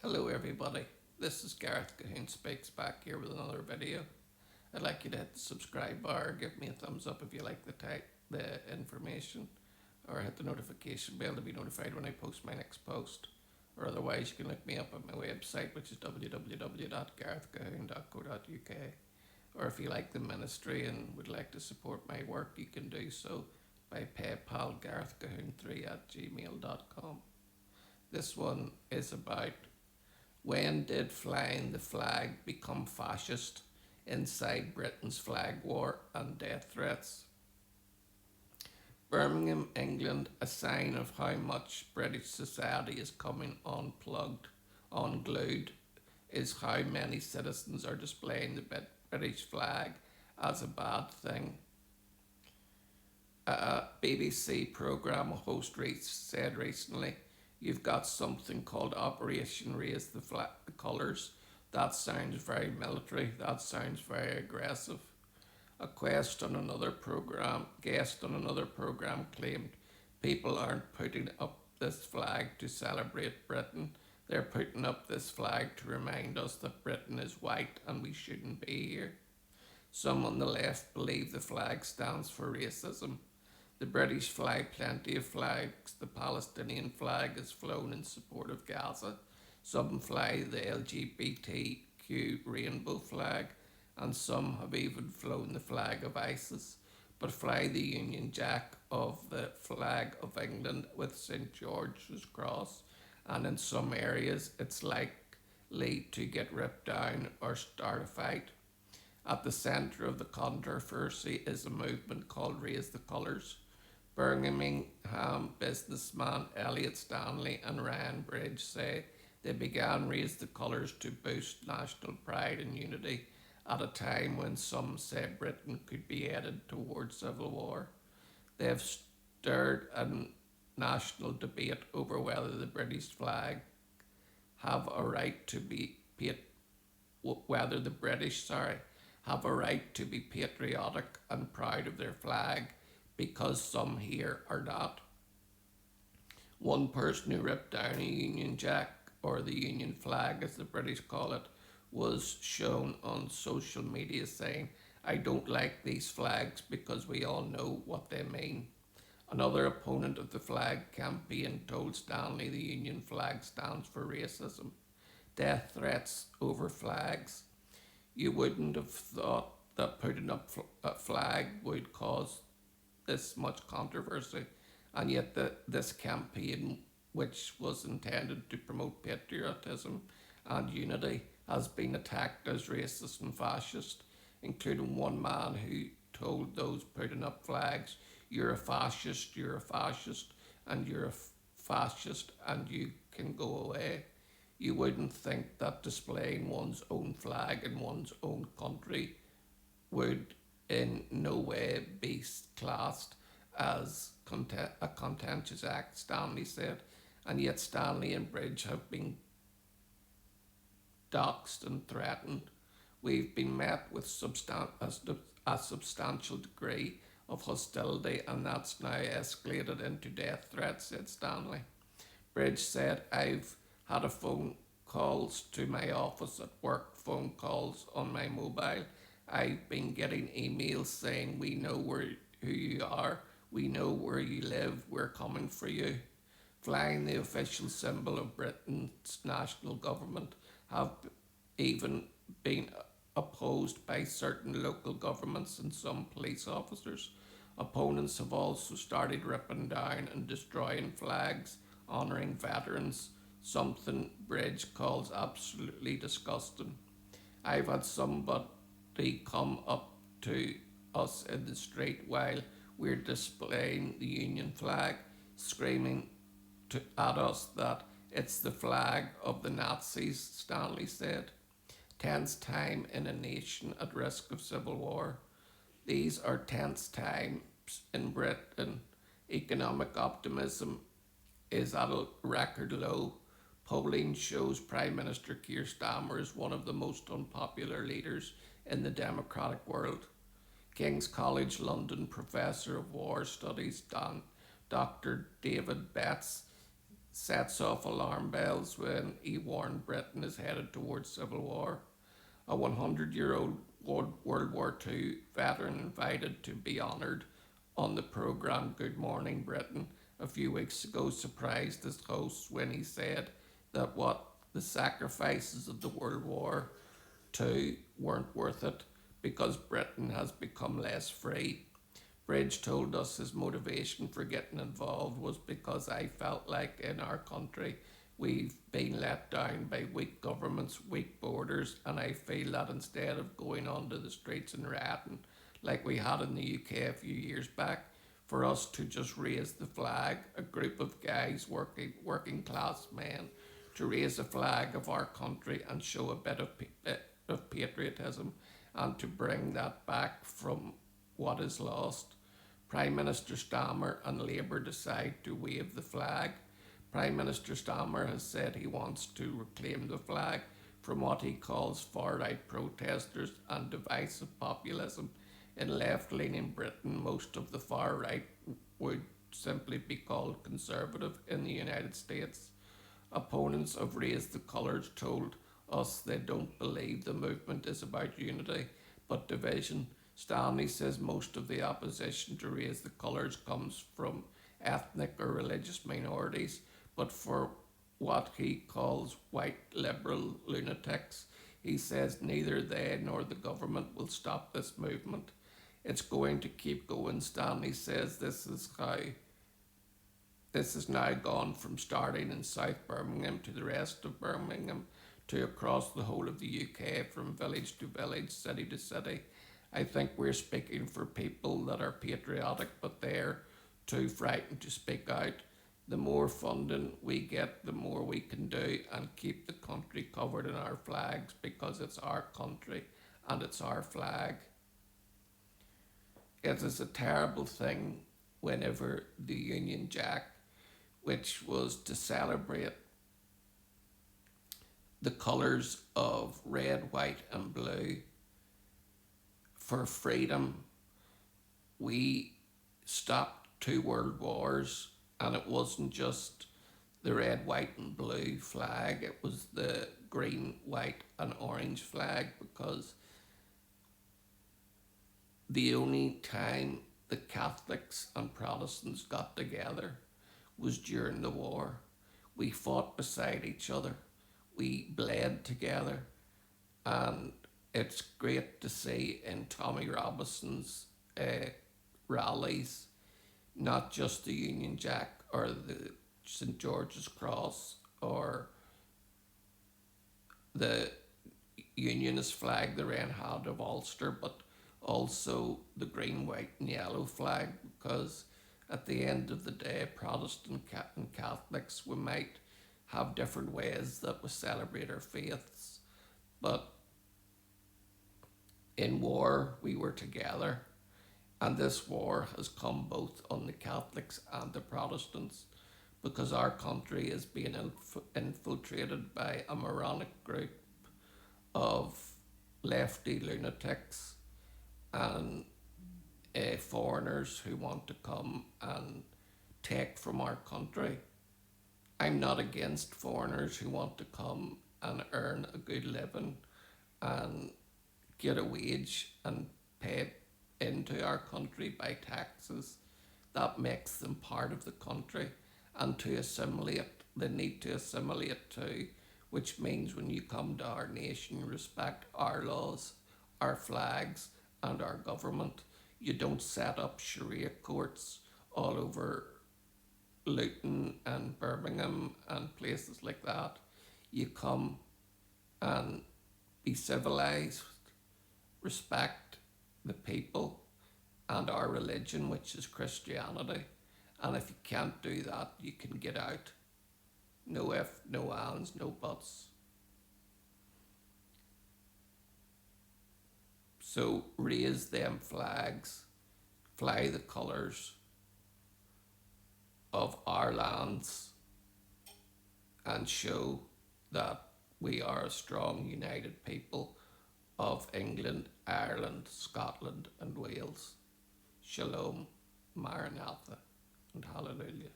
Hello everybody, this is Gareth Cahoon Speaks back here with another video. I'd like you to hit the subscribe bar, give me a thumbs up if you like the information, or hit the notification bell to be notified when I post my next post. Or otherwise you can look me up at my website, which is www.garethcahoon.co.uk. Or if you like the ministry and would like to support my work, you can do so by PayPal garethcahoon3@gmail.com. This one is about: when did flying the flag become fascist inside Britain's flag war and death threats? Birmingham, England, a sign of how much British society is coming unplugged, unglued, is how many citizens are displaying the British flag as a bad thing. A BBC programme host said recently, "You've got something called Operation Raise the Colours. That sounds very military. That sounds very aggressive." A guest on another programme claimed, "People aren't putting up this flag to celebrate Britain. They're putting up this flag to remind us that Britain is white and we shouldn't be here." Some on the left believe the flag stands for racism. The British fly plenty of flags. The Palestinian flag is flown in support of Gaza. Some fly the LGBTQ rainbow flag, and some have even flown the flag of ISIS, but fly the Union Jack of the flag of England with St George's Cross, and in some areas it's likely to get ripped down or start a fight. At the centre of the controversy is a movement called Raise the Colours. Birmingham businessman Elliot Stanley and Ryan Bridge say they began Raise the Colours to boost national pride and unity at a time when some say Britain could be headed towards civil war. They have stirred a national debate over whether the British flag have a right to be whether the British, have a right to be patriotic and proud of their flag, because some here are not. One person who ripped down a Union Jack, or the Union flag as the British call it, was shown on social media saying, "I don't like these flags because we all know what they mean." Another opponent of the flag campaign told Stanley the Union flag stands for racism. Death threats over flags. You wouldn't have thought that putting up a flag would cause this much controversy, and yet this campaign, which was intended to promote patriotism and unity, has been attacked as racist and fascist, including one man who told those putting up flags, "You're a fascist, you're a fascist, and you're a fascist, and you can go away." You wouldn't think that displaying one's own flag in one's own country would in no way be classed as a contentious act, Stanley said. And yet Stanley and Bridge have been doxed and threatened. "We've been met with a substantial degree of hostility, and that's now escalated into death threats," said Stanley. Bridge said, "I've had a phone calls to my office at work, phone calls on my mobile. I've been getting emails saying, 'We know who you are, we know where you live, we're coming for you.'" Flying the official symbol of Britain's national government have even been opposed by certain local governments and some police officers. Opponents have also started ripping down and destroying flags honouring veterans, something Bridge calls absolutely disgusting. "I've had somebody come up to us in the street while we're displaying the Union flag, screaming at us that it's the flag of the Nazis," Stanley said. Tense time in a nation at risk of civil war. These are tense times in Britain. Economic optimism is at a record low. Polling shows Prime Minister Keir Starmer is one of the most unpopular leaders in the democratic world. King's College London Professor of War Studies Dr. David Betts sets off alarm bells when he warned Britain is headed towards civil war. A 100-year-old World War II veteran invited to be honoured on the programme Good Morning Britain a few weeks ago surprised his hosts when he said that what the sacrifices of the World War II weren't worth it because Britain has become less free. Bridge told us his motivation for getting involved was because I felt like in our country we've been let down by weak governments, weak borders, and I feel that instead of going onto the streets and rioting like we had in the UK a few years back, for us to just raise the flag, a group of guys, working class men, to raise a flag of our country and show a bit of patriotism and to bring that back from what is lost. Prime Minister Stammer and Labour decide to wave the flag. Prime Minister Stammer has said he wants to reclaim the flag from what he calls far-right protesters and divisive populism. In left-leaning Britain, most of the far-right would simply be called conservative in the United States. Opponents of Raise the Colours told us they don't believe the movement is about unity but division. Stanley says most of the opposition to Raise the Colours comes from ethnic or religious minorities, but for what he calls white liberal lunatics, he says neither they nor the government will stop this movement. It's going to keep going, Stanley says. This has now gone from starting in South Birmingham to the rest of Birmingham to across the whole of the UK, from village to village, city to city. I think we're speaking for people that are patriotic, but they're too frightened to speak out. The more funding we get, the more we can do and keep the country covered in our flags because it's our country and it's our flag. It is a terrible thing whenever the Union Jack, which was to celebrate the colours of red, white and blue for freedom, we stopped 2 world wars, and it wasn't just the red, white and blue flag, it was the green, white and orange flag, because the only time the Catholics and Protestants got together was during the war. We fought beside each other, we bled together, and it's great to see in Tommy Robinson's rallies not just the Union Jack or the St George's Cross or the Unionist flag the Wren had of Ulster, but also the green, white and yellow flag, because at the end of the day, Protestant and Catholics, we might have different ways that we celebrate our faiths, but in war we were together, and this war has come both on the Catholics and the Protestants, because our country is being infiltrated by a moronic group of lefty lunatics and foreigners who want to come and take from our country. I'm not against foreigners who want to come and earn a good living and get a wage and pay it into our country by taxes. That makes them part of the country, and to assimilate, they need to assimilate too, which means when you come to our nation, you respect our laws, our flags and our government. You don't set up Sharia courts all over Luton and Birmingham and places like that. You come and be civilised, respect the people and our religion, which is Christianity. And if you can't do that, you can get out. No ifs, no ands, no buts. So raise them flags, fly the colours of our lands, and show that we are a strong, united people of England, Ireland, Scotland and Wales. Shalom, Maranatha and Hallelujah.